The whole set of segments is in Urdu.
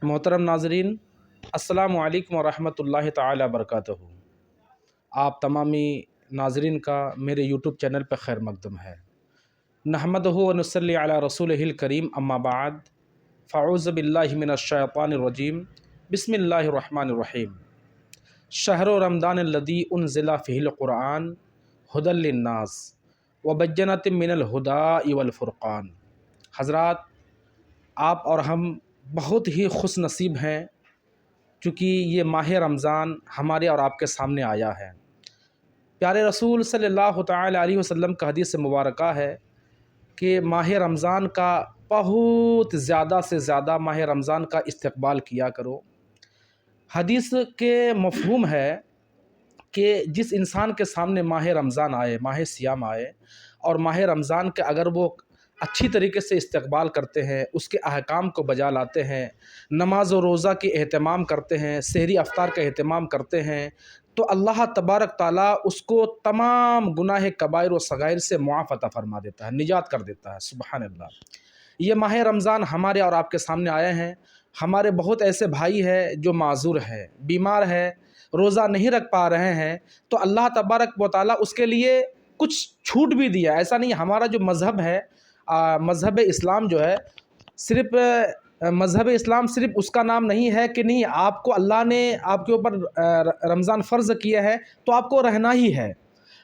محترم ناظرین، السلام علیکم ورحمۃ اللہ تعالی وبرکاتہ۔ آپ تمامی ناظرین کا میرے یوٹیوب چینل پہ خیر مقدم ہے۔ نحمدہ و نصلی علی رسولہ الکریم، اما بعد، فاعوذ باللہ من الشیطان الرجیم، بسم اللہ الرحمن الرحیم۔ شہر رمضان الذی انزل فیہ القرآن ھدی للناس وبینۃ من الھدی والفرقان۔ حضرات، آپ اور ہم بہت ہی خوش نصیب ہیں چونکہ یہ ماہ رمضان ہمارے اور آپ کے سامنے آیا ہے۔ پیارے رسول صلی اللہ تعالی علیہ وسلم کا حدیث مبارکہ ہے کہ ماہ رمضان کا بہت زیادہ سے زیادہ ماہ رمضان کا استقبال کیا کرو۔ حدیث کے مفہوم ہے کہ جس انسان کے سامنے ماہ رمضان آئے، ماہ صیام آئے، اور ماہ رمضان کے اگر وہ اچھی طریقے سے استقبال کرتے ہیں، اس کے احکام کو بجا لاتے ہیں، نماز و روزہ کے اہتمام کرتے ہیں، سحری افطار کا اہتمام کرتے ہیں، تو اللہ تبارک تعالیٰ اس کو تمام گناہ کبائر و صغائر سے معاف عطا فرما دیتا ہے، نجات کر دیتا ہے۔ سبحان اللہ۔ یہ ماہ رمضان ہمارے اور آپ کے سامنے آئے ہیں۔ ہمارے بہت ایسے بھائی ہیں جو معذور ہے، بیمار ہے، روزہ نہیں رکھ پا رہے ہیں، تو اللہ تبارک و تعالیٰ اس کے لیے کچھ چھوٹ بھی دیا۔ ایسا نہیں، ہمارا جو مذہب ہے، مذہب اسلام جو ہے، صرف مذہب اسلام صرف اس کا نام نہیں ہے کہ نہیں آپ کو اللہ نے آپ کے اوپر رمضان فرض کیا ہے تو آپ کو رہنا ہی ہے۔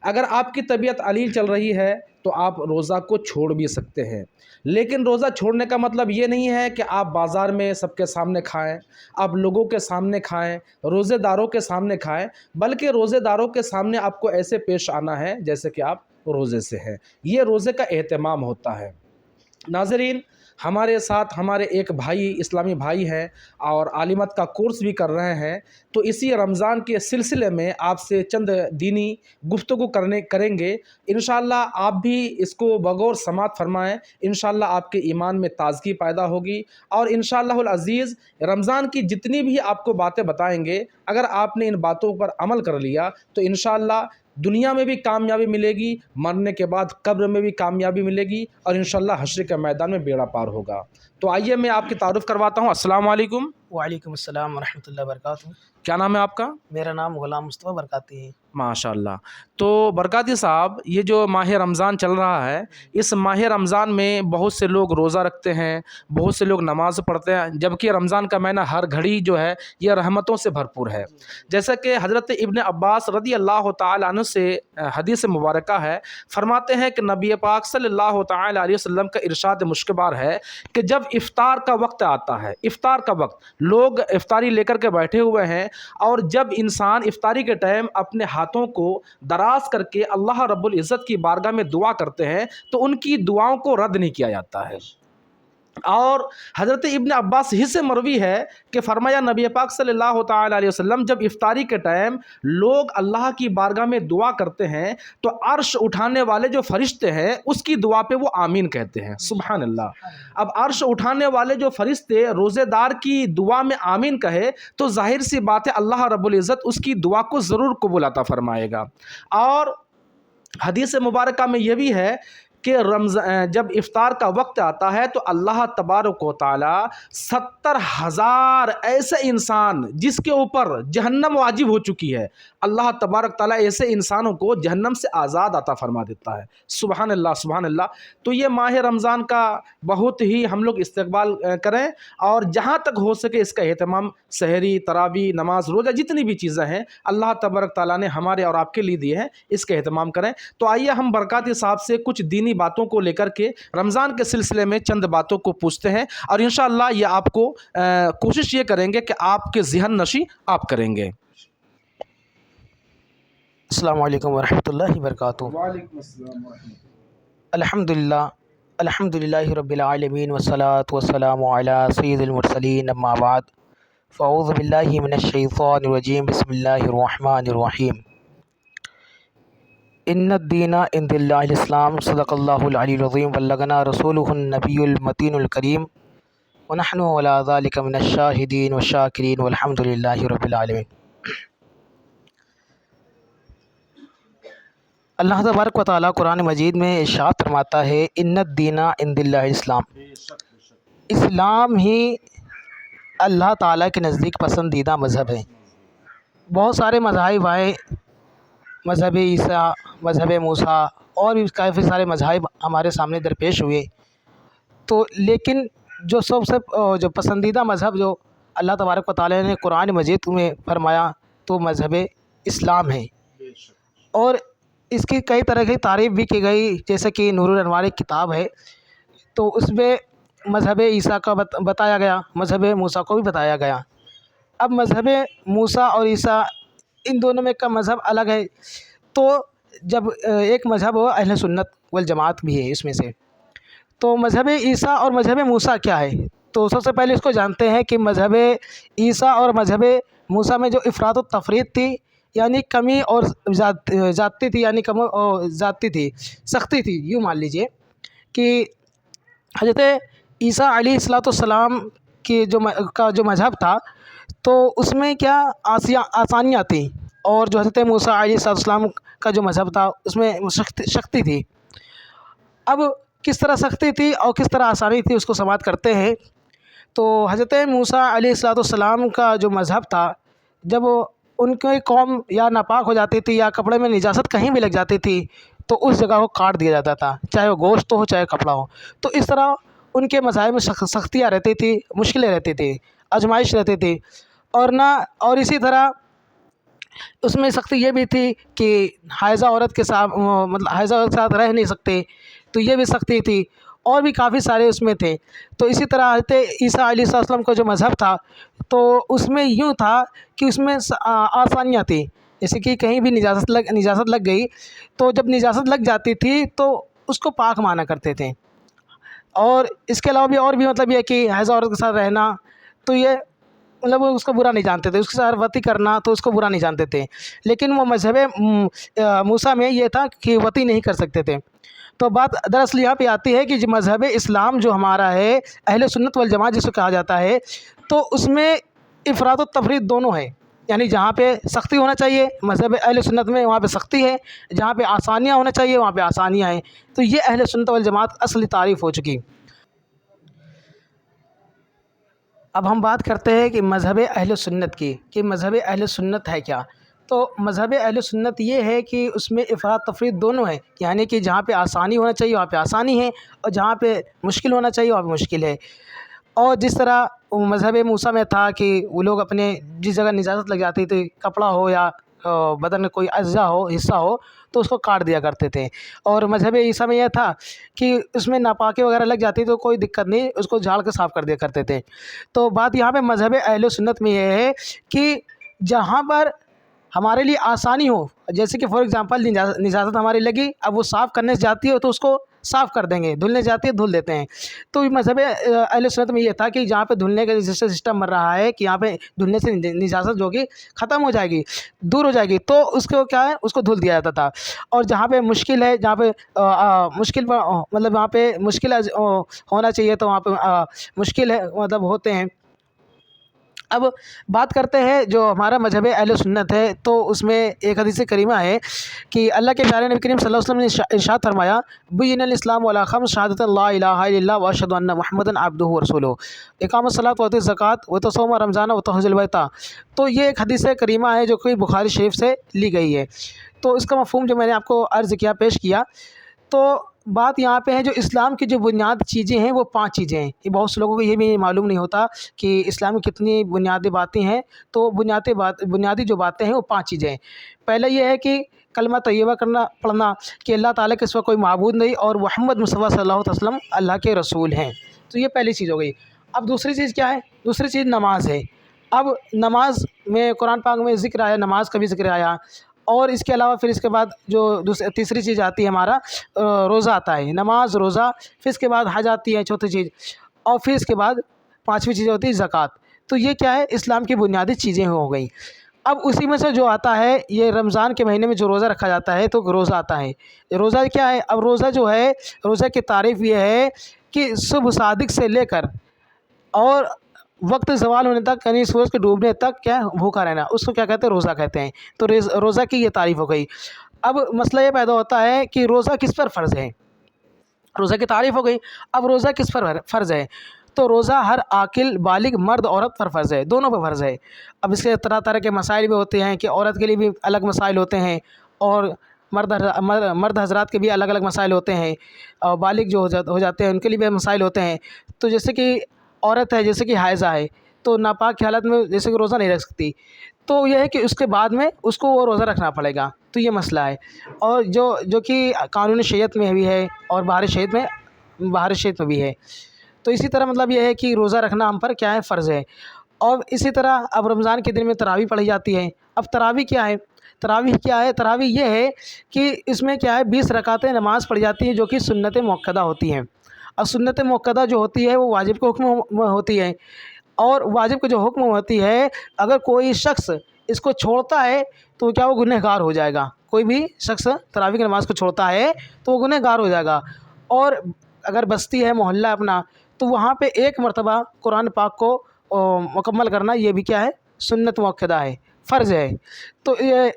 اگر آپ کی طبیعت علیل چل رہی ہے تو آپ روزہ کو چھوڑ بھی سکتے ہیں، لیکن روزہ چھوڑنے کا مطلب یہ نہیں ہے کہ آپ بازار میں سب کے سامنے کھائیں، آپ لوگوں کے سامنے کھائیں، روزے داروں کے سامنے کھائیں، بلکہ روزے داروں کے سامنے آپ کو ایسے پیش آنا ہے جیسے کہ آپ روزے سے ہیں۔ یہ روزے کا اہتمام ہوتا ہے۔ ناظرین، ہمارے ساتھ ہمارے ایک بھائی، اسلامی بھائی ہیں اور عالمت کا کورس بھی کر رہے ہیں، تو اسی رمضان کے سلسلے میں آپ سے چند دینی گفتگو کریں گے۔ انشاءاللہ آپ بھی اس کو بغور سماعت فرمائیں، انشاءاللہ آپ کے ایمان میں تازگی پیدا ہوگی، اور انشاءاللہ العزیز رمضان کی جتنی بھی آپ کو باتیں بتائیں گے، اگر آپ نے ان باتوں پر عمل کر لیا تو انشاءاللہ دنیا میں بھی کامیابی ملے گی، مرنے کے بعد قبر میں بھی کامیابی ملے گی، اور انشاءاللہ حشر کے میدان میں بیڑا پار ہوگا۔ تو آئیے میں آپ کی تعارف کرواتا ہوں۔ السلام علیکم۔ وعلیکم السلام ورحمۃ اللہ وبرکاتہ۔ کیا نام ہے آپ کا؟ میرا نام غلام مصطفیٰ برکاتی ہے۔ ماشاء اللہ۔ تو برکاتی صاحب، یہ جو ماہ رمضان چل رہا ہے، اس ماہ رمضان میں بہت سے لوگ روزہ رکھتے ہیں، بہت سے لوگ نماز پڑھتے ہیں، جبکہ رمضان کا مہینہ ہر گھڑی جو ہے یہ رحمتوں سے بھرپور ہے۔ جیسا کہ حضرت ابن عباس رضی اللہ تعالی عنہ سے حدیث مبارکہ ہے، فرماتے ہیں کہ نبی پاک صلی اللہ تعالی علیہ وسلم کا ارشاد مشکبار ہے کہ جب افطار کا وقت آتا ہے، افطار کا وقت، لوگ افطاری لے کر کے بیٹھے ہوئے ہیں، اور جب انسان افطاری کے ٹائم اپنے ہاتھوں کو دراز کر کے اللہ رب العزت کی بارگاہ میں دعا کرتے ہیں تو ان کی دعاؤں کو رد نہیں کیا جاتا ہے۔ اور حضرت ابن عباس ہی سے مروی ہے کہ فرمایا نبی پاک صلی اللہ تعالی علیہ وسلم جب افطاری کے ٹائم لوگ اللہ کی بارگاہ میں دعا کرتے ہیں تو عرش اٹھانے والے جو فرشتے ہیں اس کی دعا پہ وہ آمین کہتے ہیں۔ سبحان اللہ۔ اب عرش اٹھانے والے جو فرشتے روزے دار کی دعا میں آمین کہے تو ظاہر سی بات ہے اللہ رب العزت اس کی دعا کو ضرور قبول عطا فرمائے گا۔ اور حدیث مبارکہ میں یہ بھی ہے کہ جب افطار کا وقت آتا ہے تو اللہ تبارک و تعالیٰ 70,000 ایسے انسان جس کے اوپر جہنم واجب ہو چکی ہے، اللہ تبارک تعالیٰ ایسے انسانوں کو جہنم سے آزاد عطا فرما دیتا ہے۔ سبحان اللہ، سبحان اللہ۔ تو یہ ماہ رمضان کا بہت ہی ہم لوگ استقبال کریں، اور جہاں تک ہو سکے اس کا اہتمام، سحری، تراویح، نماز، روزہ، جتنی بھی چیزیں ہیں اللہ تبارک تعالیٰ نے ہمارے اور آپ کے لیے دی ہیں، اس کا اہتمام کریں۔ تو آئیے ہم برکاتی صاحب سے کچھ دینی باتوں کو لے کر کے رمضان کے سلسلے میں چند باتوں کو پوچھتے ہیں، اور انشاءاللہ یہ آپ کو کوشش یہ کریں گے کہ آپ کے ذہن نشی آپ کریں گے۔ السلام علیکم ورحمۃ اللہ وبرکاتہ۔ وعلیکم السلام ورحمۃ الحمد للہ رب العالمین والصلاة والسلام علی سید المرسلین، اما بعد، فاعوذ باللہ من الشیطان الرجیم، بسم اللہ الرحمن الرحیم۔ ان الدین عند اللہ الاسلام، صدق اللہ العلی العظیم، بلغنا رسولہ النبی المتین الکریم، ونحن علی ذلک من الشاہدین والشاکرین، والحمد للہ رب العالمین۔ اللہ تبارک و تعالیٰ قرآن مجید میں ارشاد فرماتا ہے، ان الدین عند اللہ الاسلام، اسلام ہی اللہ تعالیٰ کے نزدیک پسندیدہ مذہب ہے۔ بہت سارے مذاہب آئے، مذہب عیسیٰ، مذہب موسیٰ، اور بھی کافی سارے مذاہب ہمارے سامنے درپیش ہوئے، تو لیکن جو سب سے جو پسندیدہ مذہب جو اللہ تبارک و تعالیٰ نے قرآن مجید میں فرمایا تو مذہب اسلام ہے۔ اور اس کی کئی طرح کی تعریف بھی کی گئی، جیسے کہ نور الانوار ایک کتاب ہے، تو اس میں مذہب عیسیٰ کا بتایا گیا، مذہب موسیٰ کو بھی بتایا گیا۔ اب مذہب موسیٰ اور عیسیٰ ان دونوں میں کا مذہب الگ ہے، تو جب ایک مذہب ہو اہل سنت والجماعت بھی ہے اس میں سے، تو مذہب عیسیٰ اور مذہب موسیٰ کیا ہے؟ تو سب سے پہلے اس کو جانتے ہیں کہ مذہب عیسیٰ اور مذہب موسیٰ میں جو افراط و تفریط تھی، یعنی کمی اور زیادتی تھی، یعنی کم اور زیادتی تھی، سختی تھی، یوں مان لیجئے کہ حضرت عیسیٰ علیہ السلام کی جو مذہب تھا تو اس میں کیا آسانیاں تھیں، اور جو حضرت موسیٰ علیہ السلام کا جو مذہب تھا اس میں سختی تھی۔ اب کس طرح سختی تھی اور کس طرح آسانی تھی اس کو سماعت کرتے ہیں۔ تو حضرت موسیٰ علیہ السلام کا جو مذہب تھا، جب ان کی قوم یا ناپاک ہو جاتی تھی یا کپڑے میں نجاست کہیں بھی لگ جاتی تھی تو اس جگہ کو کاٹ دیا جاتا تھا، چاہے وہ گوشت ہو چاہے کپڑا ہو۔ تو اس طرح ان کے مذاہب میں سختیاں رہتی تھی، مشکلیں رہتی تھی، آزمائش رہتی تھی، اور اسی طرح اس میں سختی یہ بھی تھی کہ حائضہ عورت کے ساتھ حائضہ عورت کے ساتھ رہ نہیں سکتے، تو یہ بھی سختی تھی، اور بھی کافی سارے اس میں تھے۔ تو اسی طرح حضرت عیسیٰ علیہ السلام کا جو مذہب تھا تو اس میں یوں تھا کہ اس میں آسانیاں تھیں، جیسے کہ کہیں بھی نجاست لگ گئی تو جب نجاست لگ جاتی تھی تو اس کو پاک مانا کرتے تھے۔ اور اس کے علاوہ بھی مطلب یہ کہ حائضہ عورت کے ساتھ رہنا تو یہ مطلب اس کو برا نہیں جانتے تھے، اس کے ساتھ وطی کرنا تو اس کو برا نہیں جانتے تھے، لیکن وہ مذہب موسیٰ میں یہ تھا کہ وطی نہیں کر سکتے تھے۔ تو بات دراصل یہاں پہ آتی ہے کہ جو مذہب اسلام جو ہمارا ہے، اہل سنت والجماعت جس کو کہا جاتا ہے، تو اس میں افراط و تفریط دونوں ہے، یعنی جہاں پہ سختی ہونا چاہیے مذہب اہل سنت میں وہاں پہ سختی ہے، جہاں پہ آسانیاں ہونا چاہیے وہاں پہ آسانیاں ہیں۔ تو یہ اہل سنت والجماعت اصلی تعریف ہو چکی۔ اب ہم بات کرتے ہیں کہ مذہب اہل سنت کی، کہ مذہب اہل سنت ہے کیا؟ تو مذہب اہل سنت یہ ہے کہ اس میں افراط تفریط دونوں ہیں، یعنی کہ جہاں پہ آسانی ہونا چاہیے وہاں پہ آسانی ہے، اور جہاں پہ مشکل ہونا چاہیے وہاں پہ مشکل ہے۔ اور جس طرح مذہب موسیٰ میں تھا کہ وہ لوگ اپنے جس جگہ نجاست لگ جاتی تھی، کپڑا ہو یا بدن میں کوئی اجزا ہو، حصہ ہو، تو اس کو کاٹ دیا کرتے تھے۔ اور مذہب عیسیٰ میں یہ تھا کہ اس میں ناپاکی وغیرہ لگ جاتی تو کوئی دقت نہیں، اس کو جھاڑ کے صاف کر دیا کرتے تھے۔ تو بات یہاں پہ مذہب اہل سنت میں یہ ہے کہ جہاں پر ہمارے لیے آسانی ہو، جیسے کہ فار ایگزامپل نجاست ہماری لگی، اب وہ صاف کرنے سے جاتی ہے تو اس کو صاف کر دیں گے، دھلنے جاتی ہے دھل دیتے ہیں۔ تو مذہب اہل سنت میں یہ تھا کہ جہاں پہ دھلنے کا جیسے سسٹم بن رہا ہے کہ یہاں پہ دھلنے سے نجاست جو ہوگی ختم ہو جائے گی، دور ہو جائے گی، تو اس کو کیا ہے اس کو دھل دیا جاتا تھا۔ اور جہاں پہ مشکل ہے، جہاں پہ مشکل مطلب وہاں پہ مشکل ہونا چاہیے تو وہاں پہ مشکل ہے مطلب ہوتے ہیں۔ اب بات کرتے ہیں جو ہمارا مذہب اہل سنت ہے، تو اس میں ایک حدیث کریمہ ہے کہ اللہ کے پیارے نبی کریم صلی اللہ علیہ وسلم نے ارشاد فرمایا، بین الاسلام علی خمس شہادۃ لا الہ الا اللہ واشہد ان محمدا عبدہ ورسولہ، اقام الصلاۃ و ایتاء الزکوٰۃ و صوم رمضان و تحج البیت۔ تو یہ ایک حدیث کریمہ ہے جو کہ بخاری شریف سے لی گئی ہے۔ تو اس کا مفہوم جو میں نے آپ کو عرض کیا، پیش کیا، تو بات یہاں پہ ہے جو اسلام کی جو بنیاد چیزیں ہیں وہ 5 چیزیں ہیں۔ یہ بہت سے لوگوں کو یہ بھی معلوم نہیں ہوتا کہ اسلام میں کتنی بنیادی باتیں ہیں۔ تو بنیادی جو باتیں ہیں وہ 5 چیزیں ہیں۔ پہلا یہ ہے کہ کلمہ طیبہ پڑھنا کہ اللہ تعالیٰ کے سوا کوئی معبود نہیں اور محمد مصطفیٰ صلی اللہ علیہ وسلم اللہ کے رسول ہیں۔ تو یہ پہلی چیز ہو گئی۔ اب دوسری چیز کیا ہے؟ دوسری چیز نماز ہے۔ اب نماز میں قرآن پاک میں ذکر آیا، نماز کا بھی ذکر آیا، اور اس کے علاوہ پھر اس کے بعد جو تیسری چیز آتی ہے ہمارا روزہ آتا ہے، نماز روزہ، پھر اس کے بعد حج آتی ہے چوتھی چیز، اور پھر اس کے بعد 5ویں چیز ہوتی ہے زکوٰۃ۔ تو یہ کیا ہے؟ اسلام کی بنیادی چیزیں ہو گئیں۔ اب اسی میں سے جو آتا ہے یہ رمضان کے مہینے میں جو روزہ رکھا جاتا ہے تو روزہ آتا ہے۔ روزہ کیا ہے؟ اب روزہ جو ہے، روزہ کی تعریف یہ ہے کہ صبح صادق سے لے کر اور وقت زوال ہونے تک، یعنی سورج کے ڈوبنے تک کیا بھوکا رہنا، اس کو کیا کہتے ہیں؟ روزہ کہتے ہیں۔ تو روزہ کی یہ تعریف ہو گئی۔ اب مسئلہ یہ پیدا ہوتا ہے کہ روزہ کس پر فرض ہے؟ روزہ کی تعریف ہو گئی، اب روزہ کس پر فرض ہے؟ تو روزہ ہر عاقل بالغ مرد عورت پر فرض ہے، دونوں پر فرض ہے۔ اب اس کے طرح طرح کے مسائل بھی ہوتے ہیں کہ عورت کے لیے بھی الگ مسائل ہوتے ہیں اور مرد حضرات کے بھی الگ الگ مسائل ہوتے ہیں، اور بالغ جو ہو جاتے ہیں ان کے لیے بھی مسائل ہوتے ہیں۔ تو جیسے کہ عورت ہے، جیسے کہ حائضہ ہے، تو ناپاک کی حالت میں جیسے کہ روزہ نہیں رکھ سکتی، تو یہ ہے کہ اس کے بعد میں اس کو وہ روزہ رکھنا پڑے گا، تو یہ مسئلہ ہے۔ اور جو کہ قانون شریعت میں بھی ہے اور باہر شریعت میں بھی ہے۔ تو اسی طرح مطلب یہ ہے کہ روزہ رکھنا ہم پر کیا ہے، فرض ہے۔ اور اسی طرح اب رمضان کے دن میں تراویح پڑھی جاتی ہے۔ اب تراویح کیا ہے؟ تراویح یہ ہے کہ اس میں کیا ہے 20 رکعتیں نماز پڑھی جاتی ہیں جو کہ سنت مؤکدہ ہوتی ہیں۔ اور سنت مؤکدہ جو ہوتی ہے وہ واجب کے حکم میں ہوتی ہے، اور واجب کے جو حکم ہوتی ہے اگر کوئی شخص اس کو چھوڑتا ہے تو کیا وہ گنہگار ہو جائے گا۔ کوئی بھی شخص تراویح کی نماز کو چھوڑتا ہے تو وہ گنہگار ہو جائے گا۔ اور اگر بستی ہے محلہ اپنا تو وہاں پہ ایک مرتبہ قرآن پاک کو مکمل کرنا یہ بھی کیا ہے، سنت مؤکدہ ہے، فرض ہے۔ تو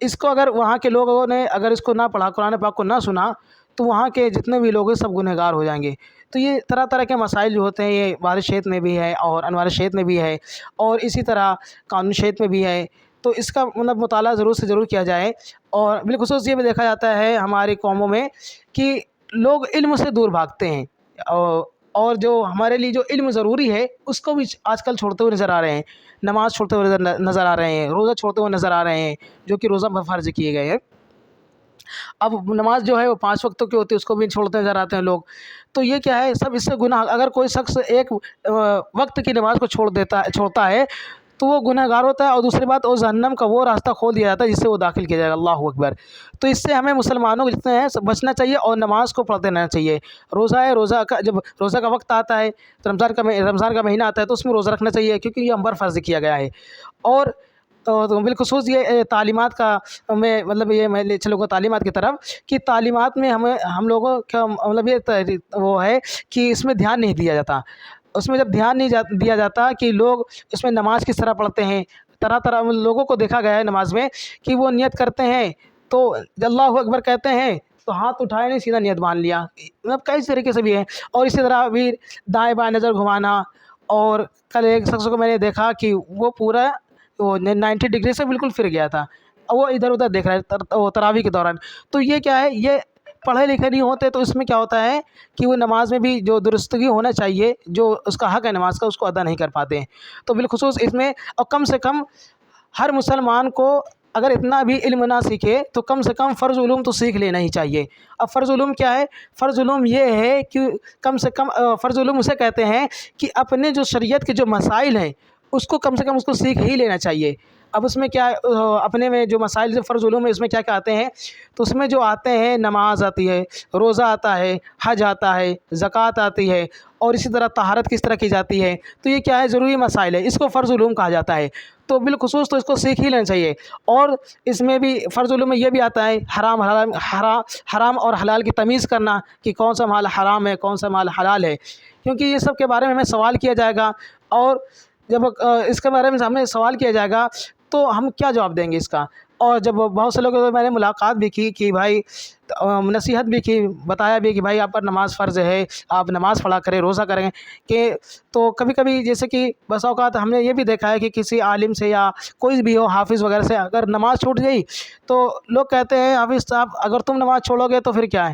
اس کو اگر وہاں کے لوگوں نے اگر اس کو نہ پڑھا، قرآن پاک کو نہ سنا، تو وہاں کے جتنے بھی لوگ ہیں سب گنہگار ہو جائیں گے۔ تو یہ طرح طرح کے مسائل جو ہوتے ہیں یہ وارث شریعت میں بھی ہے اور انوار شریعت میں بھی ہے اور اسی طرح قانون شریعت میں بھی ہے۔ تو اس کا مطلب مطالعہ ضرور سے ضرور کیا جائے۔ اور بالخصوص یہ بھی دیکھا جاتا ہے ہماری قوموں میں کہ لوگ علم سے دور بھاگتے ہیں، اور جو ہمارے لیے جو علم ضروری ہے اس کو بھی آج کل چھوڑتے ہوئے نظر آ رہے ہیں، نماز چھوڑتے ہوئے نظر آ رہے ہیں، روزہ چھوڑتے ہوئے نظر آ رہے ہیں جو کہ روزہ فرض کیے گئے ہیں۔ اب نماز جو ہے وہ 5 وقتوں کی ہوتی ہے، اس کو بھی چھوڑتے نظر آتے ہیں لوگ۔ تو یہ کیا ہے، سب اس سے گناہ، اگر کوئی شخص ایک وقت کی نماز کو چھوڑتا ہے تو وہ گنہگار ہوتا ہے، اور دوسری بات وہ جہنم کا وہ راستہ کھول دیا جاتا ہے جس سے وہ داخل کیا جائے گا۔ اللہ اکبر۔ تو اس سے ہمیں مسلمانوں کو جتنے ہیں بچنا چاہیے اور نماز کو پڑھتے رہنا چاہیے۔ روزہ ہے، جب روزہ کا وقت آتا ہے تو رمضان کا مہینہ آتا ہے تو اس میں روزہ رکھنا چاہیے کیونکہ یہ ہم پر فرض کیا گیا ہے۔ اور بالخصوص یہ تعلیمات کا میں چلوں گا تعلیمات کی طرف کہ تعلیمات میں ہم لوگوں کا مطلب یہ وہ ہے کہ اس میں دھیان نہیں دیا جاتا۔ اس میں جب دھیان نہیں دیا جاتا کہ لوگ اس میں نماز کس طرح پڑھتے ہیں، طرح لوگوں کو دیکھا گیا ہے نماز میں کہ وہ نیت کرتے ہیں تو اللہ اکبر کہتے ہیں تو ہاتھ اٹھائے نہیں، سیدھا نیت مان لیا، مطلب کئی طریقے سے بھی ہیں۔ اور اسی طرح بھی دائیں بائیں نظر گھمانا، اور کل ایک شخص کو میں نے دیکھا کہ وہ پورا 90 ڈگری سے بالکل پھر گیا تھا، وہ ادھر ادھر دیکھ رہا ہے تراویح کے دوران۔ تو یہ کیا ہے، یہ پڑھے لکھے نہیں ہوتے تو اس میں کیا ہوتا ہے کہ وہ نماز میں بھی جو درستگی ہونا چاہیے، جو اس کا حق ہے نماز کا، اس کو ادا نہیں کر پاتے ہیں۔ تو بالخصوص اس میں اور کم سے کم ہر مسلمان کو اگر اتنا بھی علم نہ سیکھے تو کم سے کم فرض علوم تو سیکھ لینا ہی چاہیے۔ اب فرض علوم کیا ہے؟ فرض علوم یہ ہے کہ کم سے کم فرض علوم اسے کہتے ہیں کہ اپنے جو شریعت کے جو مسائل ہیں اس کو کم سے کم اس کو سیکھ ہی لینا چاہیے۔ اب اس میں کیا اپنے میں جو مسائل جو فرض علوم ہے اس میں کیا کیا آتے ہیں، تو اس میں جو آتے ہیں نماز آتی ہے، روزہ آتا ہے، حج آتا ہے، زکوٰۃ آتی ہے، اور اسی طرح طہارت کس طرح کی جاتی ہے۔ تو یہ کیا ہے، ضروری مسائل ہے، اس کو فرض علوم کہا جاتا ہے۔ تو بالخصوص تو اس کو سیکھ ہی لینا چاہیے۔ اور اس میں بھی فرض علوم میں یہ بھی آتا ہے حرام اور حلال کی تمیز کرنا کہ کون سا مال حرام ہے کون سا مال حلال ہے، کیونکہ یہ سب کے بارے میں ہمیں سوال کیا جائے گا، اور جب اس کے بارے میں ہمیں سوال کیا جائے گا تو ہم کیا جواب دیں گے اس کا۔ اور جب بہت سے لوگوں سے میں نے ملاقات بھی کی کہ بھائی نصیحت بھی کی، بتایا بھی کہ بھائی آپ پر نماز فرض ہے، آپ نماز پڑھا کریں، روزہ کریں کہ تو کبھی کبھی جیسے کہ بس اوقات ہم نے یہ بھی دیکھا ہے کہ کسی عالم سے یا کوئی بھی ہو حافظ وغیرہ سے اگر نماز چھوٹ گئی تو لوگ کہتے ہیں حافظ صاحب اگر تم نماز چھوڑو گے تو پھر کیا ہے۔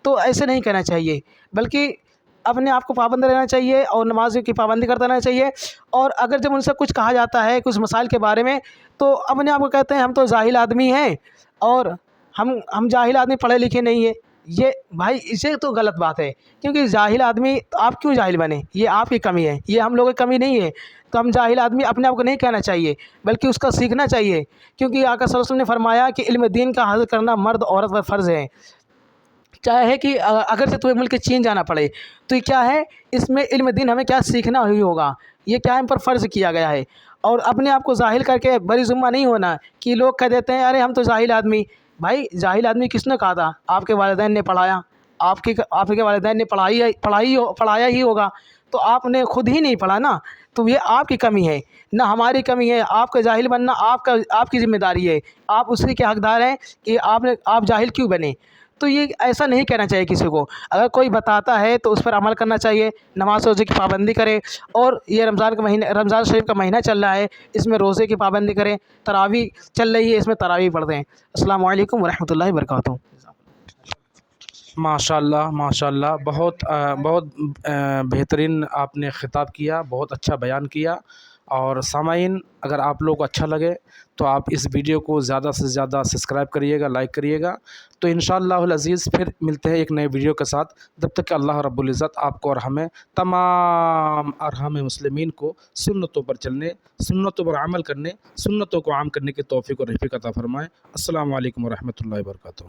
تو ایسے نہیں کہنا چاہیے، بلکہ اپنے آپ کو پابند رہنا چاہیے اور نماز کی پابندی کرتا رہنا چاہیے۔ اور اگر جب ان سے کچھ کہا جاتا ہے کچھ مسائل کے بارے میں تو اپنے آپ کو کہتے ہیں ہم تو جاہل آدمی ہیں اور ہم جاہل آدمی پڑھے لکھے نہیں ہیں۔ یہ بھائی اسے تو غلط بات ہے، کیونکہ جاہل آدمی آپ کیوں جاہل بنے، یہ آپ کی کمی ہے، یہ ہم لوگوں کی کمی نہیں ہے۔ تو ہم جاہل آدمی اپنے آپ کو نہیں کہنا چاہیے بلکہ اس کا سیکھنا چاہیے، کیونکہ آقا صلی اللہ علیہ وسلم نے فرمایا کہ علم دین کا حاصل کرنا مرد عورت پر فرض ہے، چاہے ہے کہ اگر سے تمہیں ملک چین جانا پڑے۔ تو یہ کیا ہے، اس میں علم دین ہمیں کیا سیکھنا ہی ہوگا، یہ کیا ہم پر فرض کیا گیا ہے۔ اور اپنے آپ کو جاہل کر کے بری ذمہ نہیں ہونا کہ لوگ کہہ دیتے ہیں ارے ہم تو جاہل آدمی۔ بھائی جاہل آدمی کس نے کہا تھا؟ آپ کے والدین نے پڑھایا، آپ کے والدین نے پڑھایا ہی ہوگا، تو آپ نے خود ہی نہیں پڑھا نا۔ تو یہ آپ کی کمی ہے نہ ہماری کمی ہے، آپ کا جاہل بننا آپ کی ذمہ داری ہے، آپ اسی کے حقدار ہیں کہ آپ جاہل کیوں بنے۔ تو یہ ایسا نہیں کہنا چاہیے کسی کو. اگر کوئی بتاتا ہے تو اس پر عمل کرنا چاہیے. نماز روزے کی پابندی کرے. اور یہ رمضان کا مہینہ، رمضان شریف کا مہینہ چل رہا ہے، اس میں روزے کی پابندی کریں. تراویح چل رہی ہے، اس میں تراویح پڑھ دیں. السلام علیکم ورحمۃ اللہ وبرکاتہ. ماشاء اللہ ماشاء اللہ، بہت بہترین آپ نے خطاب کیا، بہت اچھا بیان کیا. اور سامعین، اگر آپ لوگ کو اچھا لگے تو آپ اس ویڈیو کو زیادہ سے زیادہ سبسکرائب کریے گا، لائک کریے گا. تو انشاءاللہ العزیز پھر ملتے ہیں ایک نئے ویڈیو کے ساتھ. جب تک کہ اللہ رب العزت آپ کو اور ہمیں تمام ارحام مسلمین کو سنتوں پر چلنے، سنتوں پر عمل کرنے، سنتوں کو عام کرنے کی توفیق اور رفیق عطا فرمائے. السلام علیکم ورحمۃ اللہ وبرکاتہ.